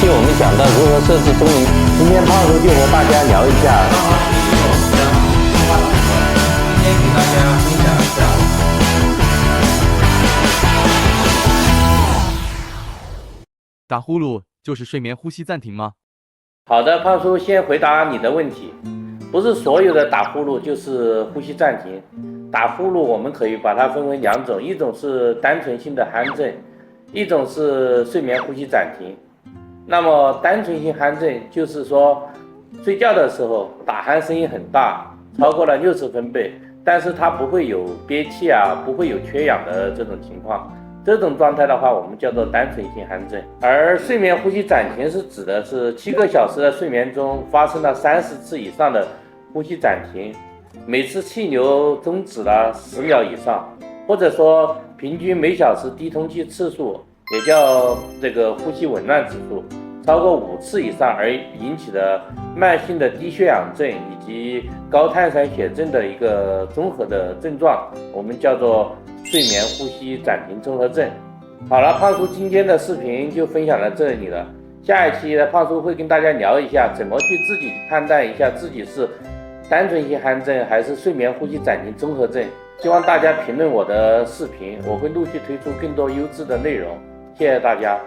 期我们讲到如何设置钟鸣，今天胖叔就和大家聊一下。今天给大家分享一下。打呼噜就是睡眠呼吸暂停吗？好的，胖叔先回答你的问题。不是所有的打呼噜就是呼吸暂停。打呼噜我们可以把它分为两种，一种是单纯性的鼾症，一种是睡眠呼吸暂停。那么单纯性鼾症就是说睡觉的时候打鼾声音很大，超过了60分贝，但是它不会有憋气啊，不会有缺氧的这种情况。这种状态的话，我们叫做单纯性鼾症。而睡眠呼吸暂停是指的是7个小时的睡眠中发生了30次以上的呼吸暂停，每次气流终止了10秒以上，或者说平均每小时低通气次数，也叫这个呼吸紊乱指数，超过5次以上而引起的慢性的低血氧症以及高碳酸血症的一个综合的症状，我们叫做睡眠呼吸暂停综合症。好了，胖叔今天的视频就分享到这里了。下一期呢，胖叔会跟大家聊一下怎么去自己判断一下自己是单纯性鼾症还是睡眠呼吸暂停综合症。希望大家评论我的视频，我会陆续推出更多优质的内容。谢谢大家。